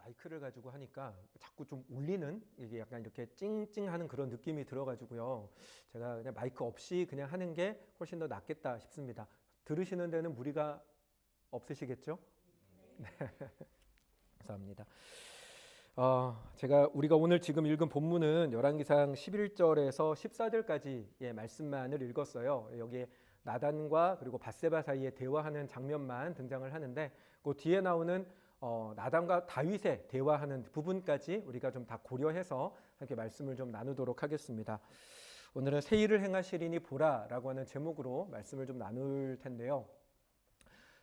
마이크를 가지고 하니까 자꾸 좀 울리는, 이게 약간 이렇게 찡찡하는 그런 느낌이 들어가지고요. 제가 그냥 마이크 없이 그냥 하는 게 훨씬 더 낫겠다 싶습니다. 들으시는 데는 무리가 없으시겠죠? 네. 감사합니다. 우리가 오늘 지금 읽은 본문은 열왕기상 11절에서 14절까지의 말씀만을 읽었어요. 여기에 나단과 그리고 밧세바 사이에 대화하는 장면만 등장을 하는데, 그 뒤에 나오는 나단과 다윗의 대화하는 부분까지 우리가 좀 다 고려해서 이렇게 말씀을 좀 나누도록 하겠습니다. 오늘은 새 일을 행하시리니 보라라고 하는 제목으로 말씀을 좀 나눌 텐데요.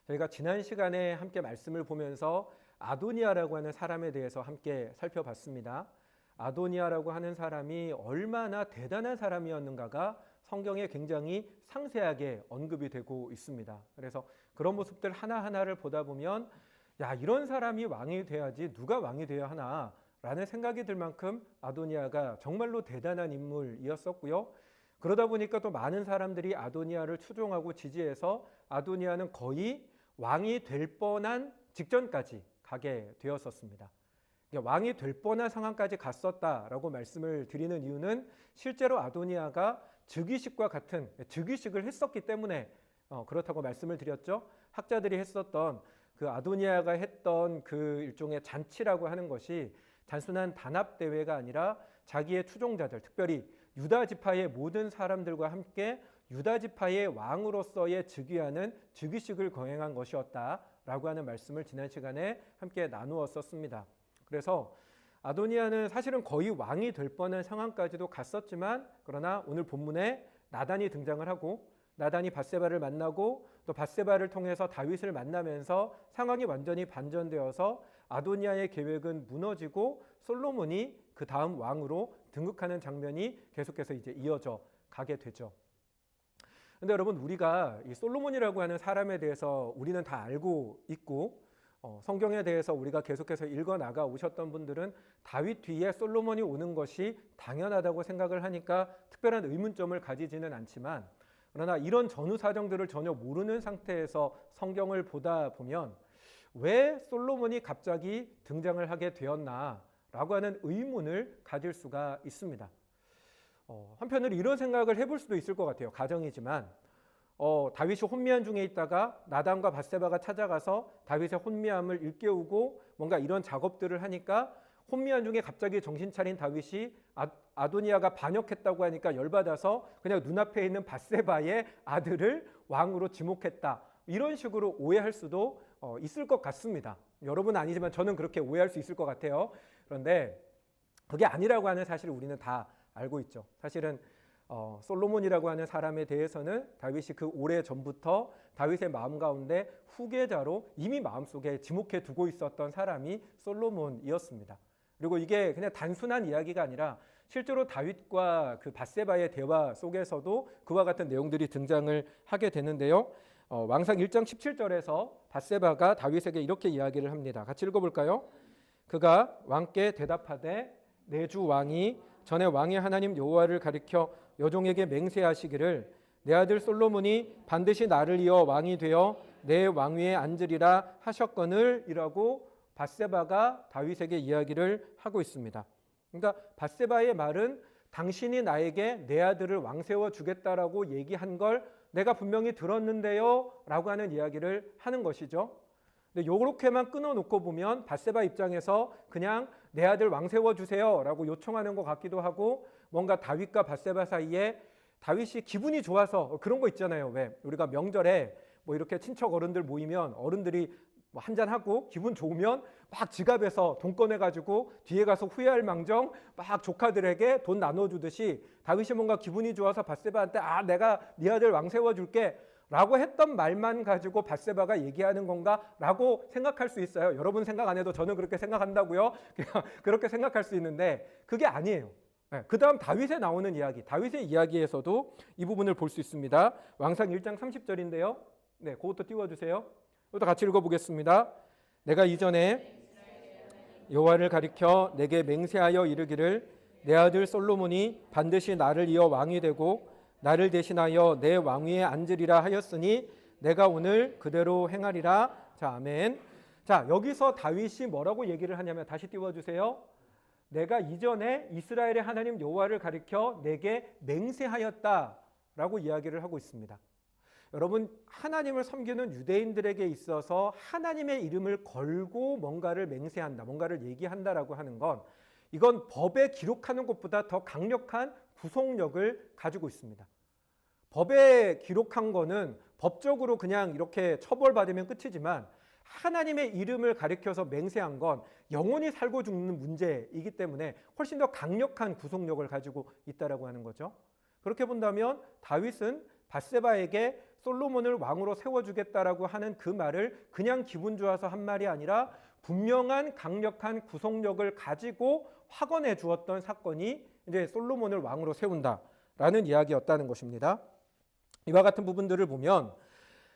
저희가 지난 시간에 함께 말씀을 보면서 아도니아라고 하는 사람에 대해서 함께 살펴봤습니다. 아도니아라고 하는 사람이 얼마나 대단한 사람이었는가가 성경에 굉장히 상세하게 언급이 되고 있습니다. 그래서 그런 모습들 하나하나를 보다 보면 이런 사람이 왕이 돼야지 누가 왕이 돼야 하나 라는 생각이 들 만큼 아도니아가 정말로 대단한 인물이었었고요. 그러다 보니까 또 많은 사람들이 아도니아를 추종하고 지지해서 아도니아는 거의 왕이 될 뻔한 직전까지 가게 되었었습니다. 왕이 될 뻔한 상황까지 갔었다라고 말씀을 드리는 이유는 실제로 아도니아가 즉위식과 같은 즉위식을 했었기 때문에 그렇다고 말씀을 드렸죠. 학자들이 했었던 그 아도니아가 했던 그 일종의 잔치라고 하는 것이 단순한 단합대회가 아니라 자기의 추종자들, 특별히 유다 지파의 모든 사람들과 함께 유다 지파의 왕으로서의 즉위하는 즉위식을 거행한 것이었다라고 하는 말씀을 지난 시간에 함께 나누었었습니다. 그래서 아도니아는 사실은 거의 왕이 될 뻔한 상황까지도 갔었지만, 그러나 오늘 본문에 나단이 등장을 하고 나단이 밧세바를 만나고 또 밧세바를 통해서 다윗을 만나면서 상황이 완전히 반전되어서 아도니아의 계획은 무너지고 솔로몬이 그 다음 왕으로 등극하는 장면이 계속해서 이제 이어져 가게 되죠. 근데 여러분, 우리가 이 솔로몬이라고 하는 사람에 대해서 우리는 다 알고 있고 성경에 대해서 우리가 계속해서 읽어나가 오셨던 분들은 다윗 뒤에 솔로몬이 오는 것이 당연하다고 생각을 하니까 특별한 의문점을 가지지는 않지만, 그러나 이런 전후 사정들을 전혀 모르는 상태에서 성경을 보다 보면 왜 솔로몬이 갑자기 등장을 하게 되었나라고 하는 의문을 가질 수가 있습니다. 한편으로 이런 생각을 해볼 수도 있을 것 같아요. 가정이지만 다윗이 혼미한 중에 있다가 나단과 밧세바가 찾아가서 다윗의 혼미함을 일깨우고 뭔가 이런 작업들을 하니까 혼미한 중에 갑자기 정신 차린 다윗이 아도니아가 반역했다고 하니까 열받아서 그냥 눈앞에 있는 밧세바의 아들을 왕으로 지목했다. 이런 식으로 오해할 수도 있을 것 같습니다. 여러분은 아니지만 저는 그렇게 오해할 수 있을 것 같아요. 그런데 그게 아니라고 하는 사실을 우리는 다 알고 있죠. 사실은 솔로몬이라고 하는 사람에 대해서는 다윗이 그 오래 전부터 다윗의 마음 가운데 후계자로 이미 마음속에 지목해 두고 있었던 사람이 솔로몬이었습니다. 그리고 이게 그냥 단순한 이야기가 아니라 실제로 다윗과 그 밧세바의 대화 속에서도 그와 같은 내용들이 등장을 하게 되는데요. 왕상 1장 17절에서 밧세바가 다윗에게 이렇게 이야기를 합니다. 같이 읽어볼까요? 그가 왕께 대답하되 내 주 왕이 전에 왕의 하나님 여호와를 가리켜 여종에게 맹세하시기를 내 아들 솔로몬이 반드시 나를 이어 왕이 되어 내 왕위에 앉으리라 하셨거늘 이라고 밧세바가 다윗에게 이야기를 하고 있습니다. 그러니까 밧세바의 말은 당신이 나에게 내 아들을 왕세워 주겠다라고 얘기한 걸 내가 분명히 들었는데요 라고 하는 이야기를 하는 것이죠. 근데 요렇게만 끊어놓고 보면 밧세바 입장에서 그냥 내 아들 왕세워 주세요 라고 요청하는 것 같기도 하고, 뭔가 다윗과 밧세바 사이에 다윗이 기분이 좋아서 그런 거 있잖아요. 왜 우리가 명절에 뭐 이렇게 친척 어른들 모이면 어른들이 뭐 한잔하고 기분 좋으면 막 지갑에서 돈 꺼내가지고 뒤에 가서 후회할 망정 막 조카들에게 돈 나눠주듯이 다윗이 뭔가 기분이 좋아서 밧세바한테 내가 네 아들 왕 세워줄게 라고 했던 말만 가지고 밧세바가 얘기하는 건가 라고 생각할 수 있어요. 여러분 생각 안 해도 저는 그렇게 생각한다고요. 그냥 그렇게 생각할 수 있는데 그게 아니에요. 그 다음 다윗에 나오는 이야기, 다윗의 이야기에서도 이 부분을 볼 수 있습니다. 왕상 1장 30절인데요. 네, 그것도 띄워주세요. 이것도 같이 읽어보겠습니다. 내가 이전에 여호와를 가리켜 내게 맹세하여 이르기를 내 아들 솔로몬이 반드시 나를 이어 왕이 되고 나를 대신하여 내 왕위에 앉으리라 하였으니 내가 오늘 그대로 행하리라. 자, 아멘. 자, 여기서 다윗이 뭐라고 얘기를 하냐면 다시 띄워주세요. 내가 이전에 이스라엘의 하나님 여호와를 가리켜 내게 맹세하였다라고 이야기를 하고 있습니다. 여러분, 하나님을 섬기는 유대인들에게 있어서 하나님의 이름을 걸고 뭔가를 맹세한다, 뭔가를 얘기한다라고 하는 건 이건 법에 기록하는 것보다 더 강력한 구속력을 가지고 있습니다. 법에 기록한 거는 법적으로 그냥 이렇게 처벌받으면 끝이지만 하나님의 이름을 가리켜서 맹세한 건 영원히 살고 죽는 문제이기 때문에 훨씬 더 강력한 구속력을 가지고 있다라고 하는 거죠. 그렇게 본다면 다윗은 밧세바에게 솔로몬을 왕으로 세워주겠다라고 하는 그 말을 그냥 기분 좋아서 한 말이 아니라 분명한 강력한 구속력을 가지고 확언해 주었던 사건이 이제 솔로몬을 왕으로 세운다라는 이야기였다는 것입니다. 이와 같은 부분들을 보면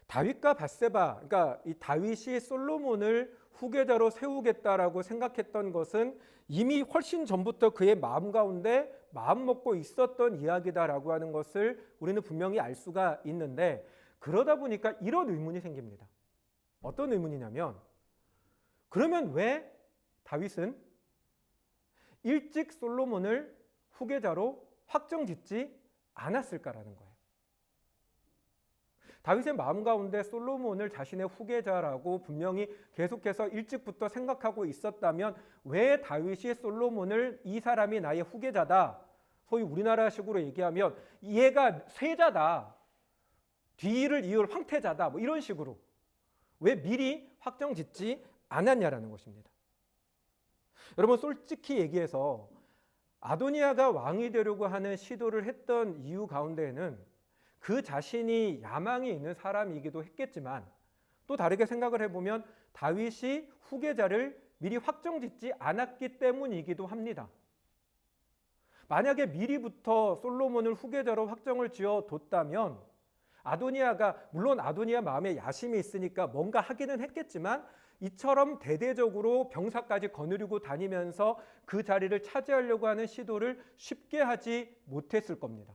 다윗과 밧세바, 그러니까 이 다윗이 솔로몬을 후계자로 세우겠다라고 생각했던 것은 이미 훨씬 전부터 그의 마음 가운데 마음 먹고 있었던 이야기다라고 하는 것을 우리는 분명히 알 수가 있는데, 그러다 보니까 이런 의문이 생깁니다. 어떤 의문이냐면, 그러면 왜 다윗은 일찍 솔로몬을 후계자로 확정짓지 않았을까라는 거예요. 다윗의 마음 가운데 솔로몬을 자신의 후계자라고 분명히 계속해서 일찍부터 생각하고 있었다면 왜 다윗이 솔로몬을 이 사람이 나의 후계자다, 소위 우리나라식으로 얘기하면 얘가 세자다, 뒤를 이을 황태자다, 뭐 이런 식으로 왜 미리 확정짓지 않았냐라는 것입니다. 여러분, 솔직히 얘기해서 아도니아가 왕이 되려고 하는 시도를 했던 이유 가운데에는 그 자신이 야망이 있는 사람이기도 했겠지만, 또 다르게 생각을 해보면 다윗이 후계자를 미리 확정짓지 않았기 때문이기도 합니다. 만약에 미리부터 솔로몬을 후계자로 확정을 지어뒀다면 아도니아가, 물론 아도니아 마음에 야심이 있으니까 뭔가 하기는 했겠지만 이처럼 대대적으로 병사까지 거느리고 다니면서 그 자리를 차지하려고 하는 시도를 쉽게 하지 못했을 겁니다.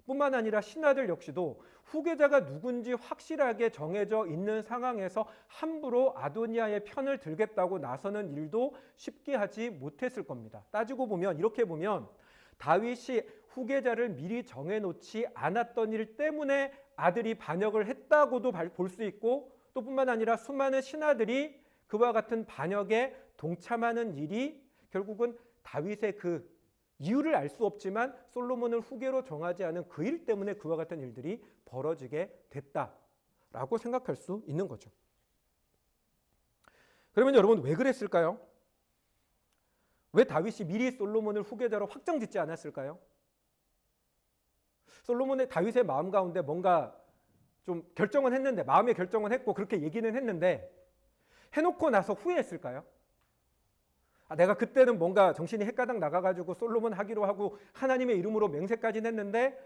뿐만 아니라 신하들 역시도 후계자가 누군지 확실하게 정해져 있는 상황에서 함부로 아도니아의 편을 들겠다고 나서는 일도 쉽게 하지 못했을 겁니다. 따지고 보면, 이렇게 보면 다윗이 후계자를 미리 정해놓지 않았던 일 때문에 아들이 반역을 했다고도 볼 수 있고, 또 뿐만 아니라 수많은 신하들이 그와 같은 반역에 동참하는 일이 결국은 다윗의 그 이유를 알 수 없지만 솔로몬을 후계로 정하지 않은 그 일 때문에 그와 같은 일들이 벌어지게 됐다라고 생각할 수 있는 거죠. 그러면 여러분, 왜 그랬을까요? 왜 다윗이 미리 솔로몬을 후계자로 확정짓지 않았을까요? 솔로몬의, 다윗의 마음 가운데 뭔가 좀 결정은 했는데, 마음의 결정은 했고 그렇게 얘기는 했는데 해놓고 나서 후회했을까요? 내가 그때는 뭔가 정신이 헷가닥 나가가지고 솔로몬 하기로 하고 하나님의 이름으로 맹세까지는 했는데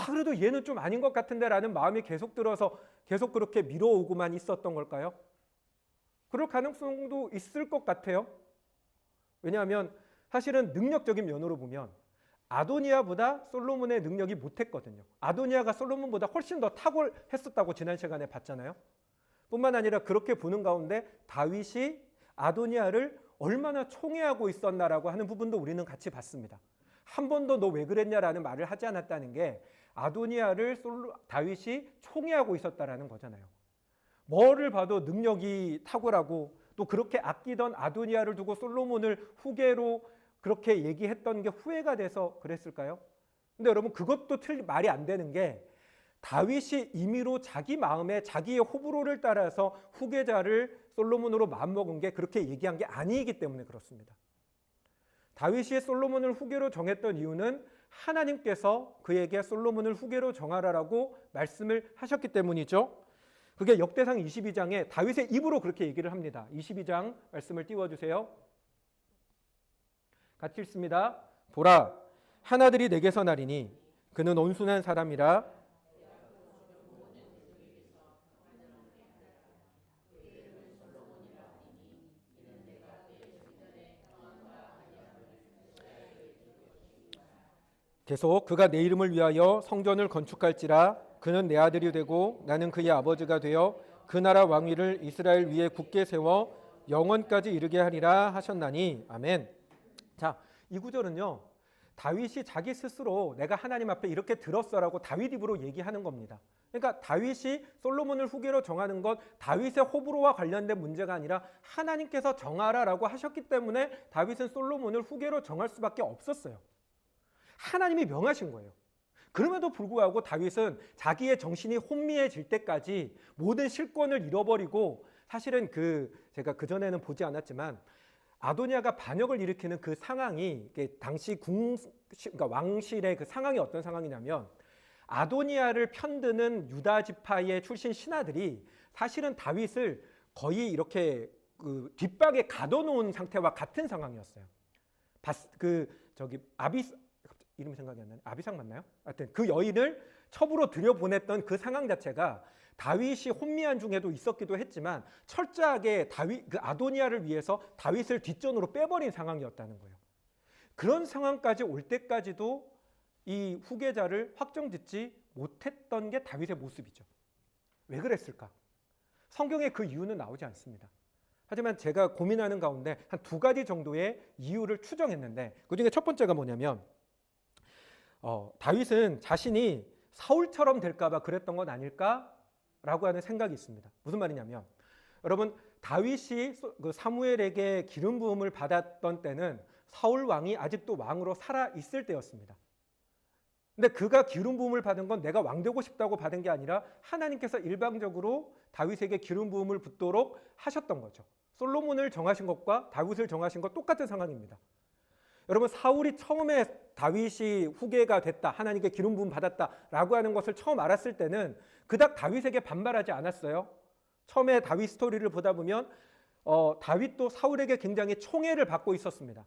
그래도 얘는 좀 아닌 것 같은데 라는 마음이 계속 들어서 계속 그렇게 미뤄오고만 있었던 걸까요? 그럴 가능성도 있을 것 같아요. 왜냐하면 사실은 능력적인 면으로 보면 아도니아보다 솔로몬의 능력이 못했거든요. 아도니아가 솔로몬보다 훨씬 더 탁월했었다고 지난 시간에 봤잖아요. 뿐만 아니라 그렇게 보는 가운데 다윗이 아도니아를 얼마나 총애하고 있었나라고 하는 부분도 우리는 같이 봤습니다. 한 번도 너 왜 그랬냐라는 말을 하지 않았다는 게 아도니아를 다윗이 총애하고 있었다라는 거잖아요. 뭐를 봐도 능력이 탁월하고 또 그렇게 아끼던 아도니아를 두고 솔로몬을 후계로 그렇게 얘기했던 게 후회가 돼서 그랬을까요? 근데 여러분, 그것도 말이 안 되는 게 다윗이 임의로 자기 마음에 자기의 호불호를 따라서 후계자를 솔로몬으로 마음먹은 게 그렇게 얘기한 게 아니기 때문에 그렇습니다. 다윗이 솔로몬을 후계로 정했던 이유는 하나님께서 그에게 솔로몬을 후계로 정하라라고 말씀을 하셨기 때문이죠. 그게 역대상 22장에 다윗의 입으로 그렇게 얘기를 합니다. 22장 말씀을 띄워주세요. 같이 읽습니다. 보라, 하나들이 내게서 나리니 그는 온순한 사람이라 계속 그가 내 이름을 위하여 성전을 건축할지라 그는 내 아들이 되고 나는 그의 아버지가 되어 그 나라 왕위를 이스라엘 위에 굳게 세워 영원까지 이르게 하리라 하셨나니 아멘. 자, 이 구절은요, 다윗이 자기 스스로 내가 하나님 앞에 이렇게 들었어라고 다윗 입으로 얘기하는 겁니다. 그러니까 다윗이 솔로몬을 후계로 정하는 건 다윗의 호불호와 관련된 문제가 아니라 하나님께서 정하라라고 하셨기 때문에 다윗은 솔로몬을 후계로 정할 수밖에 없었어요. 하나님이 명하신 거예요. 그럼에도 불구하고 다윗은 자기의 정신이 혼미해질 때까지 모든 실권을 잃어버리고, 사실은 제가 그전에는 보지 않았지만 아도니아가 반역을 일으키는 그 상황이, 당시 그러니까 왕실의 그 상황이 어떤 상황이냐면, 아도니아를 편드는 유다 지파의 출신 신하들이 사실은 다윗을 거의 이렇게 뒷방에 가둬놓은 상태와 같은 상황이었어요. 이름이 생각이 안 나네. 아비삭 맞나요? 하여튼 그 여인을 첩으로 들여보냈던 그 상황 자체가 다윗이 혼미한 중에도 있었기도 했지만 철저하게 아도니아를 위해서 다윗을 뒷전으로 빼버린 상황이었다는 거예요. 그런 상황까지 올 때까지도 이 후계자를 확정짓지 못했던 게 다윗의 모습이죠. 왜 그랬을까? 성경에 그 이유는 나오지 않습니다. 하지만 제가 고민하는 가운데 한 두 가지 정도의 이유를 추정했는데, 그중에 첫 번째가 뭐냐면, 다윗은 자신이 사울처럼 될까 봐 그랬던 건 아닐까라고 하는 생각이 있습니다. 무슨 말이냐면, 여러분, 다윗이 그 사무엘에게 기름 부음을 받았던 때는 사울 왕이 아직도 왕으로 살아 있을 때였습니다. 근데 그가 기름 부음을 받은 건 내가 왕 되고 싶다고 받은 게 아니라 하나님께서 일방적으로 다윗에게 기름 부음을 붓도록 하셨던 거죠. 솔로몬을 정하신 것과 다윗을 정하신 것 똑같은 상황입니다. 여러분, 사울이 처음에 다윗이 후계가 됐다, 하나님께 기름 부음 받았다라고 하는 것을 처음 알았을 때는 그닥 다윗에게 반발하지 않았어요. 처음에 다윗 스토리를 보다 보면 다윗도 사울에게 굉장히 총애를 받고 있었습니다.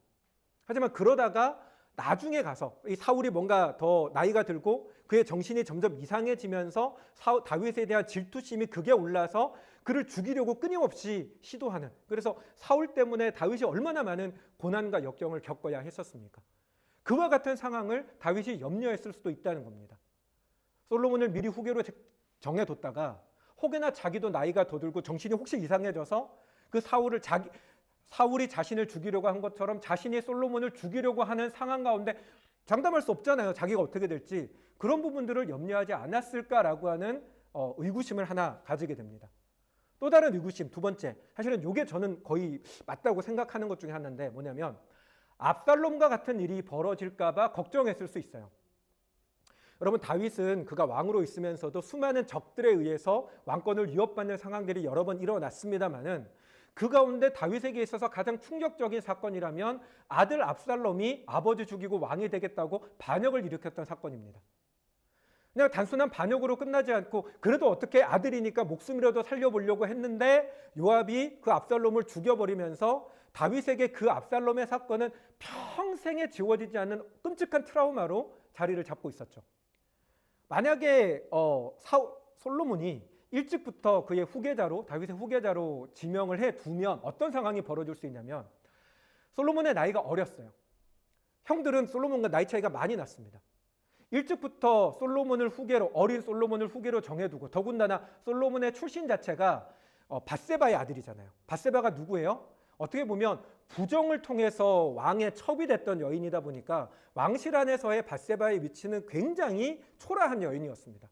하지만 그러다가 나중에 가서 이 사울이 뭔가 더 나이가 들고 그의 정신이 점점 이상해지면서 다윗에 대한 질투심이 극에 올라서 그를 죽이려고 끊임없이 시도하는, 그래서 사울 때문에 다윗이 얼마나 많은 고난과 역경을 겪어야 했었습니까? 그와 같은 상황을 다윗이 염려했을 수도 있다는 겁니다. 솔로몬을 미리 후계로 정해뒀다가 혹여나 자기도 나이가 더 들고 정신이 혹시 이상해져서 그 사울이 자신을 죽이려고 한 것처럼 자신이 솔로몬을 죽이려고 하는 상황 가운데 장담할 수 없잖아요. 자기가 어떻게 될지. 그런 부분들을 염려하지 않았을까라고 하는 의구심을 하나 가지게 됩니다. 또 다른 의구심, 두 번째, 사실은 이게 저는 거의 맞다고 생각하는 것 중에 하나인데, 뭐냐면 압살롬과 같은 일이 벌어질까 봐 걱정했을 수 있어요. 여러분, 다윗은 그가 왕으로 있으면서도 수많은 적들에 의해서 왕권을 위협받는 상황들이 여러 번 일어났습니다마는 그 가운데 다윗에게 있어서 가장 충격적인 사건이라면 아들 압살롬이 아버지 죽이고 왕이 되겠다고 반역을 일으켰던 사건입니다. 그냥 단순한 반역으로 끝나지 않고 그래도 어떻게 아들이니까 목숨이라도 살려보려고 했는데 요압이 그 압살롬을 죽여버리면서 다윗에게 그 압살롬의 사건은 평생에 지워지지 않는 끔찍한 트라우마로 자리를 잡고 있었죠. 만약에 솔로몬이 일찍부터 그의 후계자로, 다윗의 후계자로 지명을 해두면 어떤 상황이 벌어질 수 있냐면, 솔로몬의 나이가 어렸어요. 형들은 솔로몬과 나이 차이가 많이 났습니다. 일찍부터 어린 솔로몬을 후계로 정해두고, 더군다나 솔로몬의 출신 자체가 밧세바의 아들이잖아요. 밧세바가 누구예요? 어떻게 보면 부정을 통해서 왕의 첩이 됐던 여인이다 보니까 왕실 안에서의 밧세바의 위치는 굉장히 초라한 여인이었습니다.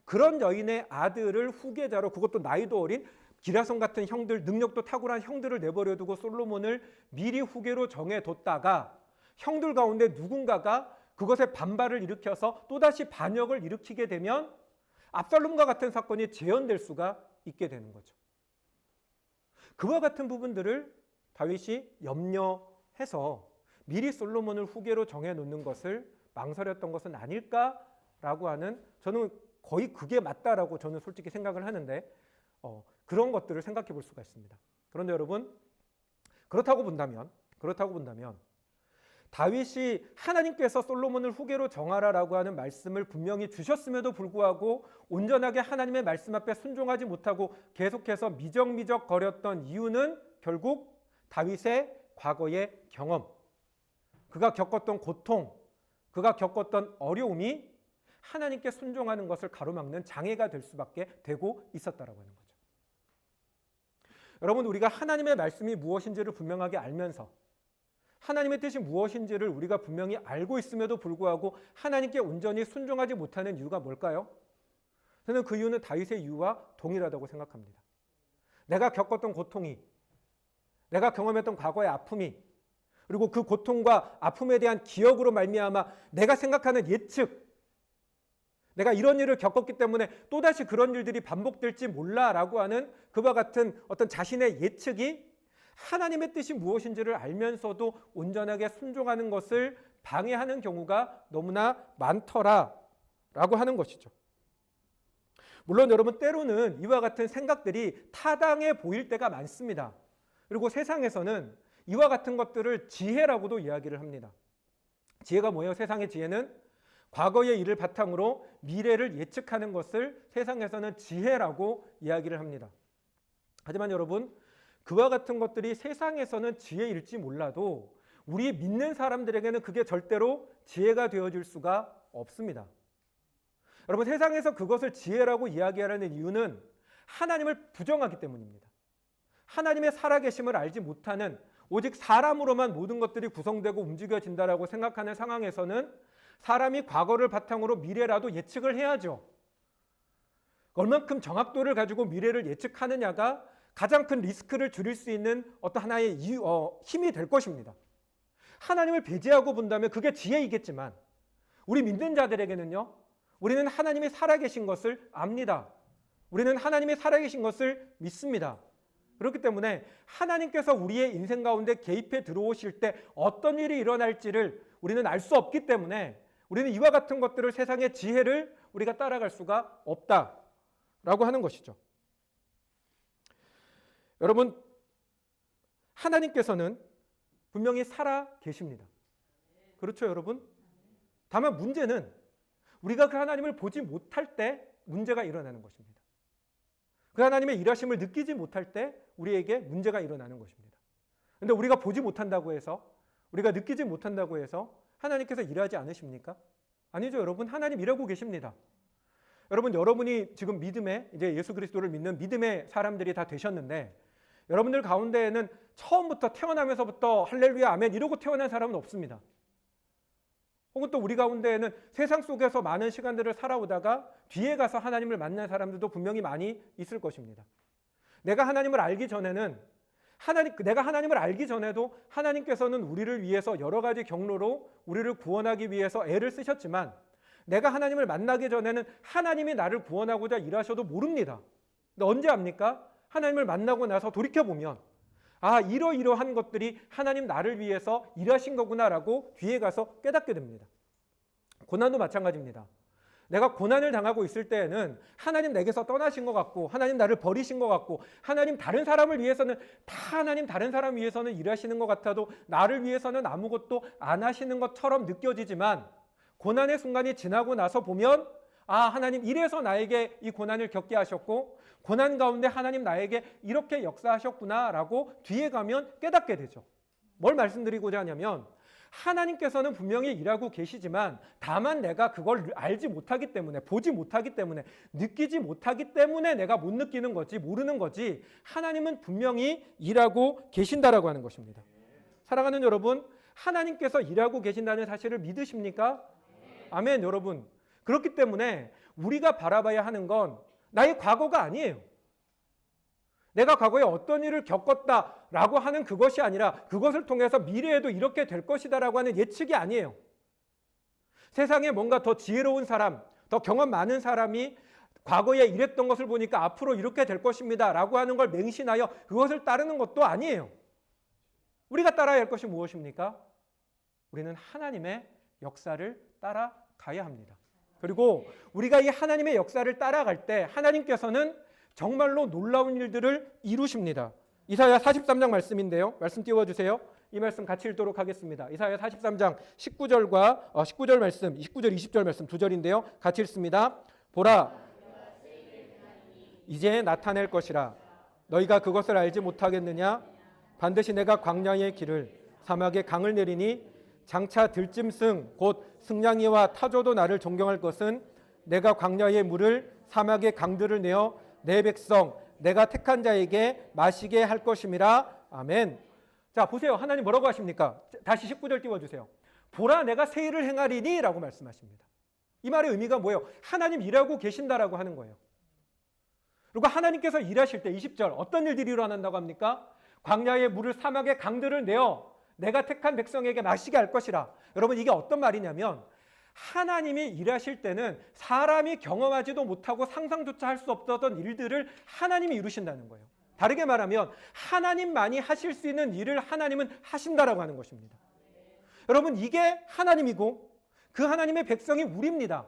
그런 여인의 아들을 후계자로, 그것도 나이도 어린 기라손 같은 형들, 능력도 탁월한 형들을 내버려두고 솔로몬을 미리 후계로 정해뒀다가 형들 가운데 누군가가 그것에 반발을 일으켜서 또다시 반역을 일으키게 되면 압살롬과 같은 사건이 재현될 수가 있게 되는 거죠. 그와 같은 부분들을 다윗이 염려해서 미리 솔로몬을 후계로 정해놓는 것을 망설였던 것은 아닐까라고 하는, 저는 거의 그게 맞다라고 저는 솔직히 생각을 하는데, 그런 것들을 생각해 볼 수가 있습니다. 그런데 여러분, 그렇다고 본다면 다윗이 하나님께서 솔로몬을 후계로 정하라라고 하는 말씀을 분명히 주셨음에도 불구하고 온전하게 하나님의 말씀 앞에 순종하지 못하고 계속해서 미적미적 거렸던 이유는 결국 다윗의 과거의 경험, 그가 겪었던 고통, 그가 겪었던 어려움이 하나님께 순종하는 것을 가로막는 장애가 될 수밖에 되고 있었다라고 하는 거죠. 여러분, 우리가 하나님의 말씀이 무엇인지를 분명하게 알면서 하나님의 뜻이 무엇인지를 우리가 분명히 알고 있음에도 불구하고 하나님께 온전히 순종하지 못하는 이유가 뭘까요? 저는 그 이유는 다윗의 이유와 동일하다고 생각합니다. 내가 겪었던 고통이, 내가 경험했던 과거의 아픔이, 그리고 그 고통과 아픔에 대한 기억으로 말미암아 내가 생각하는 예측, 내가 이런 일을 겪었기 때문에 또다시 그런 일들이 반복될지 몰라라고 하는 그와 같은 어떤 자신의 예측이 하나님의 뜻이 무엇인지를 알면서도 온전하게 순종하는 것을 방해하는 경우가 너무나 많더라라고 하는 것이죠. 물론 여러분, 때로는 이와 같은 생각들이 타당해 보일 때가 많습니다. 그리고 세상에서는 이와 같은 것들을 지혜라고도 이야기를 합니다. 지혜가 뭐예요? 세상의 지혜는 과거의 일을 바탕으로 미래를 예측하는 것을 세상에서는 지혜라고 이야기를 합니다. 하지만 여러분, 그와 같은 것들이 세상에서는 지혜일지 몰라도 우리 믿는 사람들에게는 그게 절대로 지혜가 되어질 수가 없습니다. 여러분, 세상에서 그것을 지혜라고 이야기하려는 이유는 하나님을 부정하기 때문입니다. 하나님의 살아계심을 알지 못하는, 오직 사람으로만 모든 것들이 구성되고 움직여진다라고 생각하는 상황에서는 사람이 과거를 바탕으로 미래라도 예측을 해야죠. 얼만큼 정확도를 가지고 미래를 예측하느냐가 가장 큰 리스크를 줄일 수 있는 어떤 하나의 힘이 될 것입니다. 하나님을 배제하고 본다면 그게 지혜이겠지만 우리 믿는 자들에게는요, 우리는 하나님이 살아계신 것을 압니다. 우리는 하나님이 살아계신 것을 믿습니다. 그렇기 때문에 하나님께서 우리의 인생 가운데 개입해 들어오실 때 어떤 일이 일어날지를 우리는 알 수 없기 때문에 우리는 이와 같은 것들을, 세상의 지혜를 우리가 따라갈 수가 없다라고 하는 것이죠. 여러분, 하나님께서는 분명히 살아 계십니다. 그렇죠, 여러분? 다만 문제는 우리가 그 하나님을 보지 못할 때 문제가 일어나는 것입니다. 그 하나님의 일하심을 느끼지 못할 때 우리에게 문제가 일어나는 것입니다. 그런데 우리가 보지 못한다고 해서, 우리가 느끼지 못한다고 해서 하나님께서 일하지 않으십니까? 아니죠, 여러분. 하나님 일하고 계십니다. 여러분, 여러분이 지금 믿음에, 이제 예수 그리스도를 믿는 믿음의 사람들이 다 되셨는데, 여러분들 가운데에는 처음부터 태어나면서부터 할렐루야 아멘 이러고 태어난 사람은 없습니다. 혹은 또 우리 가운데에는 세상 속에서 많은 시간들을 살아오다가 뒤에 가서 하나님을 만난 사람들도 분명히 많이 있을 것입니다. 내가 하나님을 알기 전에는, 내가 하나님을 알기 전에도 하나님께서는 우리를 위해서 여러 가지 경로로 우리를 구원하기 위해서 애를 쓰셨지만, 내가 하나님을 만나기 전에는 하나님이 나를 구원하고자 일하셔도 모릅니다. 근데 언제 압니까? 하나님을 만나고 나서 돌이켜보면, 아, 이러이러한 것들이 하나님 나를 위해서 일하신 거구나라고 뒤에 가서 깨닫게 됩니다. 고난도 마찬가지입니다. 내가 고난을 당하고 있을 때에는 하나님 내게서 떠나신 것 같고, 하나님 나를 버리신 것 같고, 하나님 다른 사람을 위해서는, 다 하나님 다른 사람 위해서는 일하시는 것 같아도 나를 위해서는 아무것도 안 하시는 것처럼 느껴지지만, 고난의 순간이 지나고 나서 보면, 아, 하나님 이래서 나에게 이 고난을 겪게 하셨고, 고난 가운데 하나님 나에게 이렇게 역사하셨구나 라고 뒤에 가면 깨닫게 되죠. 뭘 말씀드리고자 하냐면, 하나님께서는 분명히 일하고 계시지만 다만 내가 그걸 알지 못하기 때문에, 보지 못하기 때문에, 느끼지 못하기 때문에 내가 못 느끼는 거지, 모르는 거지, 하나님은 분명히 일하고 계신다라고 하는 것입니다. 사랑하는 여러분, 하나님께서 일하고 계신다는 사실을 믿으십니까? 아멘. 여러분, 그렇기 때문에 우리가 바라봐야 하는 건 나의 과거가 아니에요. 내가 과거에 어떤 일을 겪었다라고 하는 그것이 아니라, 그것을 통해서 미래에도 이렇게 될 것이다라고 하는 예측이 아니에요. 세상에 뭔가 더 지혜로운 사람, 더 경험 많은 사람이 과거에 이랬던 것을 보니까 앞으로 이렇게 될 것입니다라고 하는 걸 맹신하여 그것을 따르는 것도 아니에요. 우리가 따라야 할 것이 무엇입니까? 우리는 하나님의 역사를 따라가야 합니다. 그리고 우리가 이 하나님의 역사를 따라갈 때 하나님께서는 정말로 놀라운 일들을 이루십니다. 이사야 43장 말씀인데요. 말씀 띄워주세요. 이 말씀 같이 읽도록 하겠습니다. 이사야 43장 19절 말씀, 19절 20절 말씀 두 절인데요. 같이 읽습니다. 보라, 이제 나타낼 것이라. 너희가 그것을 알지 못하겠느냐? 반드시 내가 광야의 길을, 사막에 강을 내리니 장차 들짐승 곧 승냥이와 타조도 나를 존경할 것은 내가 광야의 물을, 사막의 강들을 내어 내 백성 내가 택한 자에게 마시게 할 것임이라. 아멘. 자, 보세요. 하나님 뭐라고 하십니까? 다시 19절 띄워주세요. 보라, 내가 새 일을 행하리니 라고 말씀하십니다. 이 말의 의미가 뭐예요? 하나님 일하고 계신다라고 하는 거예요. 그리고 하나님께서 일하실 때 20절 어떤 일들이 일어난다고 합니까? 광야의 물을 사막의 강들을 내어 내가 택한 백성에게 마시게 할 것이라. 여러분, 이게 어떤 말이냐면 하나님이 일하실 때는 사람이 경험하지도 못하고 상상조차 할 수 없었던 일들을 하나님이 이루신다는 거예요. 다르게 말하면 하나님만이 하실 수 있는 일을 하나님은 하신다라고 하는 것입니다. 여러분, 이게 하나님이고 그 하나님의 백성이 우리입니다.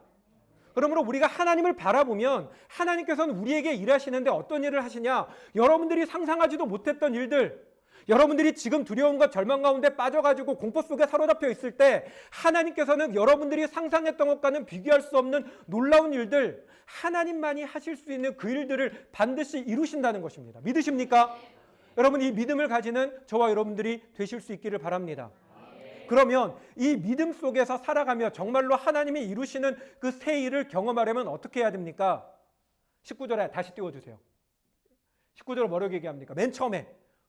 그러므로 우리가 하나님을 바라보면 하나님께서는 우리에게 일하시는데 어떤 일을 하시냐? 여러분들이 상상하지도 못했던 일들, 여러분들이 지금 두려움과 절망 가운데 빠져가지고 공포 속에 사로잡혀 있을 때 하나님께서는 여러분들이 상상했던 것과는 비교할 수 없는 놀라운 일들, 하나님만이 하실 수 있는 그 일들을 반드시 이루신다는 것입니다. 믿으십니까? 여러분, 이 믿음을 가지는 저와 여러분들이 되실 수 있기를 바랍니다. 그러면 이 믿음 속에서 살아가며 정말로 하나님이 이루시는 그 새 일을 경험하려면 어떻게 해야 됩니까? 19절에 다시 띄워주세요. 19절을 뭐라고 얘기합니까? 맨 처음에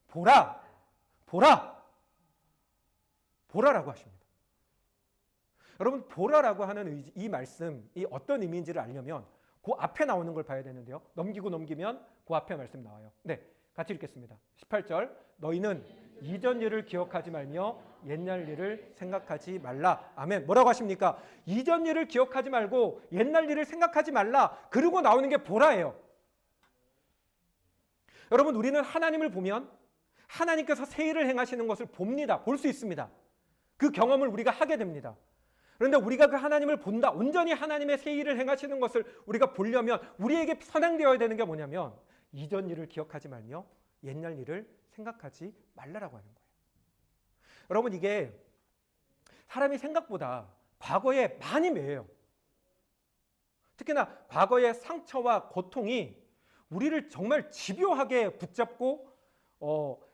보라, 보라, 보라라고 하십니다. 여러분, 보라라고 하는 이 말씀, 이 어떤 의미인지를 알려면 그 앞에 나오는 걸 봐야 되는데요. 넘기면 그 앞에 말씀 나와요. 네, 같이 읽겠습니다. 18절, 너희는 이전 일을 기억하지 말며 옛날 일을 생각하지 말라. 아멘. 뭐라고 하십니까? 이전 일을 기억하지 말고 옛날 일을 생각하지 말라. 그리고 나오는 게 보라예요. 여러분, 우리는 하나님을 보면 하나님께서 새 일을 행하시는 것을 봅니다. 볼 수 있습니다. 그 경험을 우리가 하게 됩니다. 그런데 우리가 그 하나님을 본다, 온전히 하나님의 새 일을 행하시는 것을 우리가 보려면 우리에게 선행되어야 되는 게 뭐냐면 이전 일을 기억하지 말며 옛날 일을 생각하지 말라라고 하는 거예요. 여러분, 이게 사람이 생각보다 과거에 많이 매여요. 특히나 과거의 상처와 고통이 우리를 정말 집요하게 붙잡고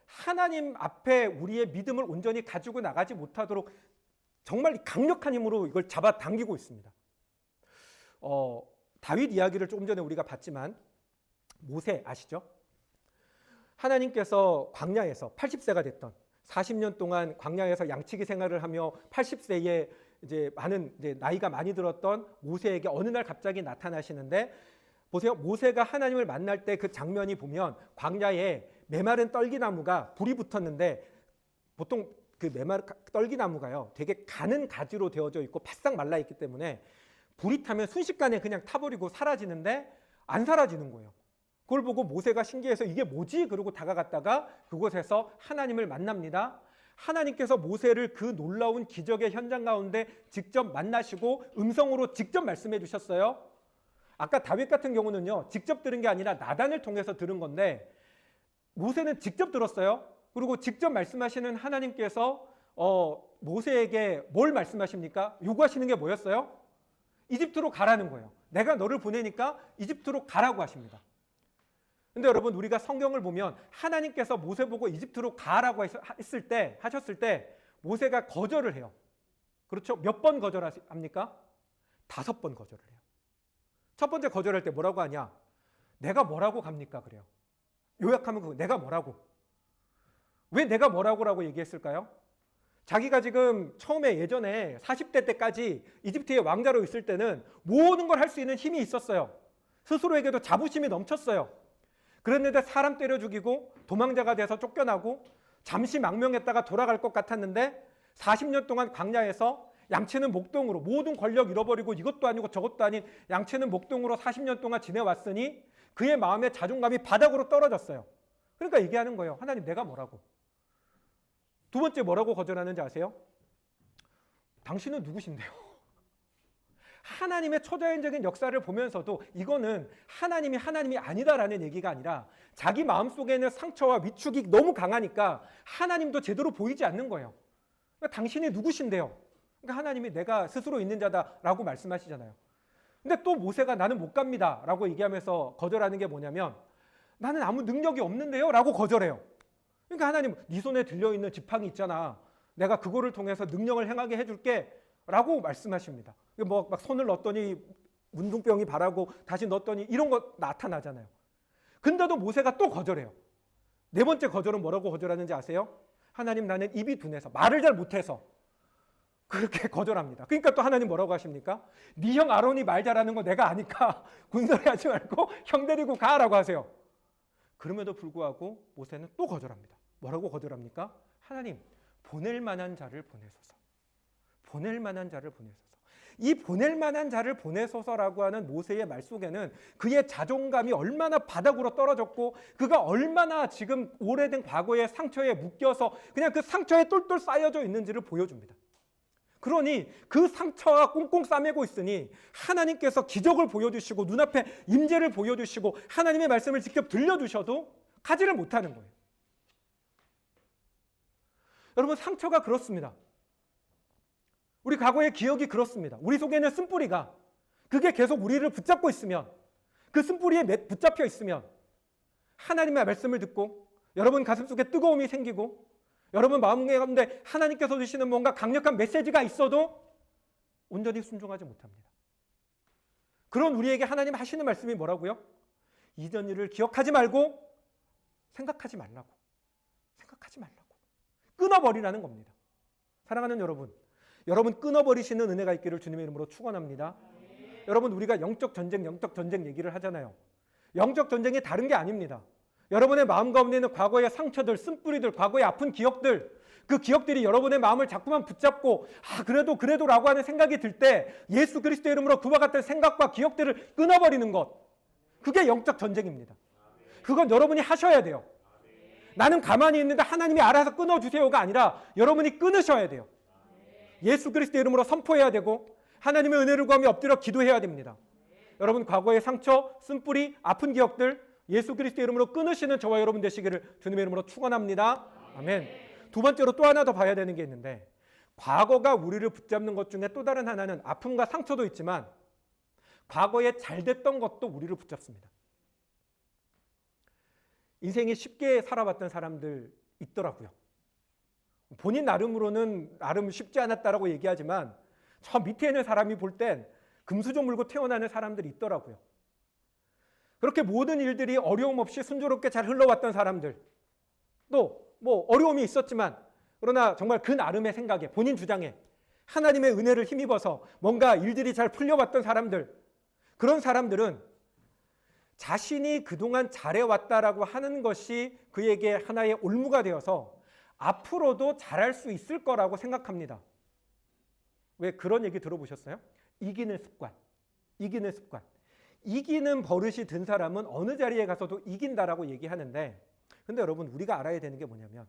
하나님 앞에 우리의 믿음을 온전히 가지고 나가지 못하도록 정말 강력한 힘으로 이걸 잡아당기고 있습니다. 다윗 이야기를 조금 전에 우리가 봤지만 모세 아시죠? 하나님께서 광야에서 80세가 됐던 40년 동안 광야에서 양치기 생활을 하며 80세에 이제 많은 나이가 많이 들었던 모세에게 어느 날 갑자기 나타나시는데 보세요. 모세가 하나님을 만날 때 그 장면이 보면 광야에 메마른 떨기나무가 불이 붙었는데 보통 그 메마른 떨기나무가요 되게 가는 가지로 되어져 있고 바싹 말라 있기 때문에 불이 타면 순식간에 그냥 타버리고 사라지는데 안 사라지는 거예요. 그걸 보고 모세가 신기해서 이게 뭐지? 그러고 다가갔다가 그곳에서 하나님을 만납니다. 하나님께서 모세를 그 놀라운 기적의 현장 가운데 직접 만나시고 음성으로 직접 말씀해 주셨어요. 아까 다윗 같은 경우는요 직접 들은 게 아니라 나단을 통해서 들은 건데 모세는 직접 들었어요. 그리고 직접 말씀하시는 하나님께서 모세에게 뭘 말씀하십니까? 요구하시는 게 뭐였어요? 이집트로 가라는 거예요. 내가 너를 보내니까 이집트로 가라고 하십니다. 근데 여러분, 우리가 성경을 보면 하나님께서 모세 보고 이집트로 가라고 하셨을 때 모세가 거절을 해요. 그렇죠? 몇 번 거절합니까? 5번 거절을 해요. 첫 번째 거절할 때 뭐라고 하냐? 내가 뭐라고 갑니까? 그래요. 요약하면 내가 뭐라고? 왜 내가 뭐라고라고 얘기했을까요? 자기가 지금 처음에 예전에 40대 때까지 이집트의 왕자로 있을 때는 모든 걸 할 수 있는 힘이 있었어요. 스스로에게도 자부심이 넘쳤어요. 그랬는데 사람 때려 죽이고 도망자가 돼서 쫓겨나고 잠시 망명했다가 돌아갈 것 같았는데 40년 동안 광야에서 양치는 목동으로 모든 권력 잃어버리고 이것도 아니고 저것도 아닌 양치는 목동으로 40년 동안 지내왔으니 그의 마음의 자존감이 바닥으로 떨어졌어요. 그러니까 얘기하는 거예요. 하나님, 내가 뭐라고? 두 번째 뭐라고 거절하는지 아세요? 당신은 누구신데요? 하나님의 초자연적인 역사를 보면서도 이거는 하나님이 아니다라는 얘기가 아니라 자기 마음속에는 상처와 위축이 너무 강하니까 하나님도 제대로 보이지 않는 거예요. 그러니까 당신이 누구신데요? 그러니까 하나님이 내가 스스로 있는 자다라고 말씀하시잖아요. 근데 또 모세가 나는 못 갑니다 라고 얘기하면서 거절하는 게 뭐냐면 나는 아무 능력이 없는데요 라고 거절해요. 그러니까 하나님, 네 손에 들려있는 지팡이 있잖아. 내가 그거를 통해서 능력을 행하게 해줄게 라고 말씀하십니다. 막 손을 넣었더니 문둥병이 바라고 다시 넣었더니 이런 거 나타나잖아요. 근데도 모세가 또 거절해요. 네 번째 거절은 뭐라고 거절하는지 아세요? 하나님, 나는 입이 둔해서 말을 잘 못해서 그렇게 거절합니다. 그러니까 또 하나님 뭐라고 하십니까? 네 형 아론이 말 잘하는 거 내가 아니까 군소리하지 말고 형 데리고 가라고 하세요. 그럼에도 불구하고 모세는 또 거절합니다. 뭐라고 거절합니까? 하나님, 보낼 만한 자를 보내소서. 보낼 만한 자를 보내소서. 이 보낼 만한 자를 보내소서라고 하는 모세의 말 속에는 그의 자존감이 얼마나 바닥으로 떨어졌고 그가 얼마나 지금 오래된 과거의 상처에 묶여서 그냥 그 상처에 똘똘 쌓여져 있는지를 보여줍니다. 그러니 그 상처가 꽁꽁 싸매고 있으니 하나님께서 기적을 보여주시고 눈앞에 임재를 보여주시고 하나님의 말씀을 직접 들려주셔도 가지를 못하는 거예요. 여러분, 상처가 그렇습니다. 우리 과거의 기억이 그렇습니다. 우리 속에는 쓴뿌리가 그게 계속 우리를 붙잡고 있으면 그 쓴뿌리에 붙잡혀 있으면 하나님의 말씀을 듣고 여러분 가슴속에 뜨거움이 생기고 여러분 마음 가운데 하나님께서 주시는 뭔가 강력한 메시지가 있어도 온전히 순종하지 못합니다. 그런 우리에게 하나님 하시는 말씀이 뭐라고요? 이전 일을 기억하지 말고 생각하지 말라고. 생각하지 말라고. 끊어버리라는 겁니다. 사랑하는 여러분, 여러분 끊어버리시는 은혜가 있기를 주님의 이름으로 축원합니다. 여러분, 우리가 영적 전쟁 얘기를 하잖아요. 영적 전쟁이 다른 게 아닙니다. 여러분의 마음 가운데 있는 과거의 상처들, 쓴뿌리들, 과거의 아픈 기억들, 그 기억들이 여러분의 마음을 자꾸만 붙잡고 그래도라고 하는 생각이 들 때 예수 그리스도의 이름으로 그와 같은 생각과 기억들을 끊어버리는 것, 그게 영적 전쟁입니다. 그건 여러분이 하셔야 돼요. 나는 가만히 있는데 하나님이 알아서 끊어주세요가 아니라 여러분이 끊으셔야 돼요. 예수 그리스도의 이름으로 선포해야 되고 하나님의 은혜를 구하며 엎드려 기도해야 됩니다. 여러분, 과거의 상처, 쓴뿌리, 아픈 기억들 예수 그리스도의 이름으로 끊으시는 저와 여러분 되시기를 주님의 이름으로 축원합니다. 아멘. 두 번째로 또 하나 더 봐야 되는 게 있는데, 과거가 우리를 붙잡는 것 중에 또 다른 하나는 아픔과 상처도 있지만 과거에 잘 됐던 것도 우리를 붙잡습니다. 인생이 쉽게 살아왔던 사람들 있더라고요. 본인 나름으로는 나름 쉽지 않았다라고 얘기하지만 저 밑에 있는 사람이 볼 땐 금수저 물고 태어나는 사람들이 있더라고요. 그렇게 모든 일들이 어려움 없이 순조롭게 잘 흘러왔던 사람들, 또 뭐 어려움이 있었지만 그러나 정말 그 나름의 생각에 본인 주장에 하나님의 은혜를 힘입어서 뭔가 일들이 잘 풀려왔던 사람들, 그런 사람들은 자신이 그동안 잘해왔다라고 하는 것이 그에게 하나의 올무가 되어서 앞으로도 잘할 수 있을 거라고 생각합니다. 왜 그런 얘기 들어보셨어요? 이기는 습관. 이기는 버릇이 든 사람은 어느 자리에 가서도 이긴다라고 얘기하는데, 근데 여러분, 우리가 알아야 되는 게 뭐냐면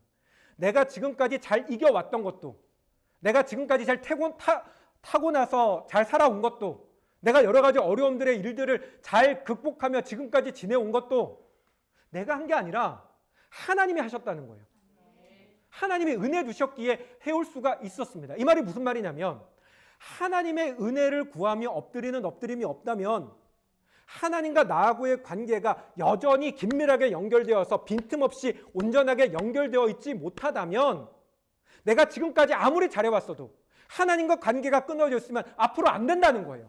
내가 지금까지 잘 이겨왔던 것도, 내가 지금까지 잘 타고 나서 잘 살아온 것도, 내가 여러 가지 어려움들의 일들을 잘 극복하며 지금까지 지내온 것도 내가 한 게 아니라 하나님이 하셨다는 거예요. 하나님이 은혜 주셨기에 해올 수가 있었습니다. 이 말이 무슨 말이냐면 하나님의 은혜를 구하며 엎드림이 없다면 하나님과 나하고의 관계가 여전히 긴밀하게 연결되어서 빈틈없이 온전하게 연결되어 있지 못하다면 내가 지금까지 아무리 잘해왔어도 하나님과 관계가 끊어져 있으면 앞으로 안 된다는 거예요.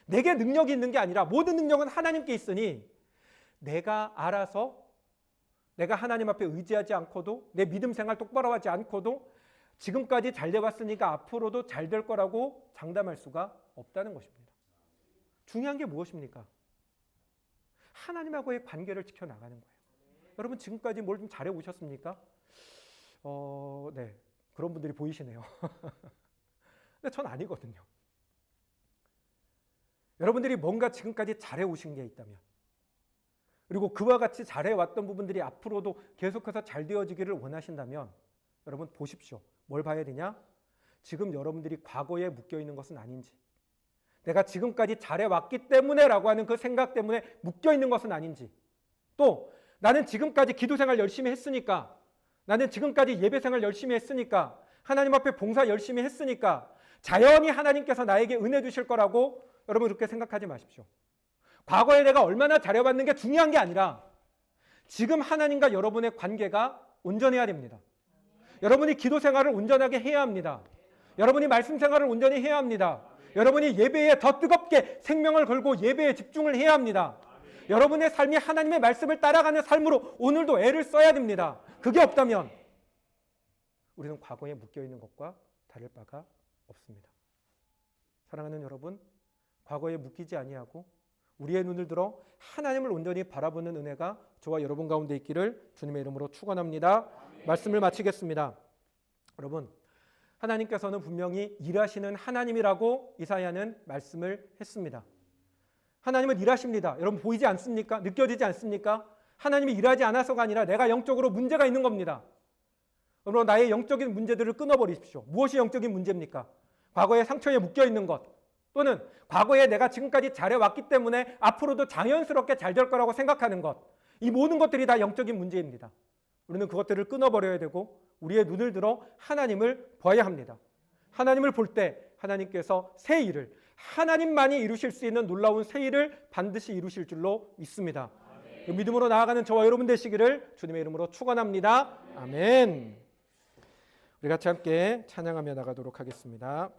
내게 능력이 있는 게 아니라 모든 능력은 하나님께 있으니 내가 알아서, 내가 하나님 앞에 의지하지 않고도, 내 믿음 생활 똑바로 하지 않고도 지금까지 잘 돼왔으니까 앞으로도 잘 될 거라고 장담할 수가 없다는 것입니다. 중요한 게 무엇입니까? 하나님하고의 관계를 지켜나가는 거예요. 여러분, 지금까지 뭘 좀 잘해 오셨습니까? 네, 그런 분들이 보이시네요. 근데 전 아니거든요. 여러분들이 뭔가 지금까지 잘해 오신 게 있다면, 그리고 그와 같이 잘해왔던 부분들이 앞으로도 계속해서 잘 되어지기를 원하신다면 여러분 보십시오. 뭘 봐야 되냐? 지금 여러분들이 과거에 묶여있는 것은 아닌지, 내가 지금까지 잘해왔기 때문에 라고 하는 그 생각 때문에 묶여있는 것은 아닌지, 또 나는 지금까지 기도생활 열심히 했으니까, 나는 지금까지 예배생활 열심히 했으니까, 하나님 앞에 봉사 열심히 했으니까 자연히 하나님께서 나에게 은혜 주실 거라고 여러분 그렇게 생각하지 마십시오. 과거에 내가 얼마나 잘해왔는 게 중요한 게 아니라 지금 하나님과 여러분의 관계가 온전해야 됩니다. 여러분이 기도 생활을 온전하게 해야 합니다. 여러분이 말씀 생활을 온전히 해야 합니다. 여러분이 예배에 더 뜨겁게 생명을 걸고 예배에 집중을 해야 합니다. 여러분의 삶이 하나님의 말씀을 따라가는 삶으로 오늘도 애를 써야 됩니다. 그게 없다면 우리는 과거에 묶여있는 것과 다를 바가 없습니다. 사랑하는 여러분, 과거에 묶이지 아니하고 우리의 눈을 들어 하나님을 온전히 바라보는 은혜가 저와 여러분 가운데 있기를 주님의 이름으로 축원합니다. 말씀을 마치겠습니다. 여러분, 하나님께서는 분명히 일하시는 하나님이라고 이사야는 말씀을 했습니다. 하나님은 일하십니다. 여러분 보이지 않습니까? 느껴지지 않습니까? 하나님이 일하지 않아서가 아니라 내가 영적으로 문제가 있는 겁니다. 여러분, 나의 영적인 문제들을 끊어버리십시오. 무엇이 영적인 문제입니까? 과거의 상처에 묶여있는 것, 또는 과거에 내가 지금까지 잘해왔기 때문에 앞으로도 자연스럽게 잘 될 거라고 생각하는 것, 이 모든 것들이 다 영적인 문제입니다. 우리는 그것들을 끊어버려야 되고 우리의 눈을 들어 하나님을 봐야 합니다. 하나님을 볼 때 하나님께서 새 일을, 하나님만이 이루실 수 있는 놀라운 새 일을 반드시 이루실 줄로 믿습니다. 그 믿음으로 나아가는 저와 여러분 되시기를 주님의 이름으로 축원합니다. 아멘. 우리 같이 함께 찬양하며 나가도록 하겠습니다.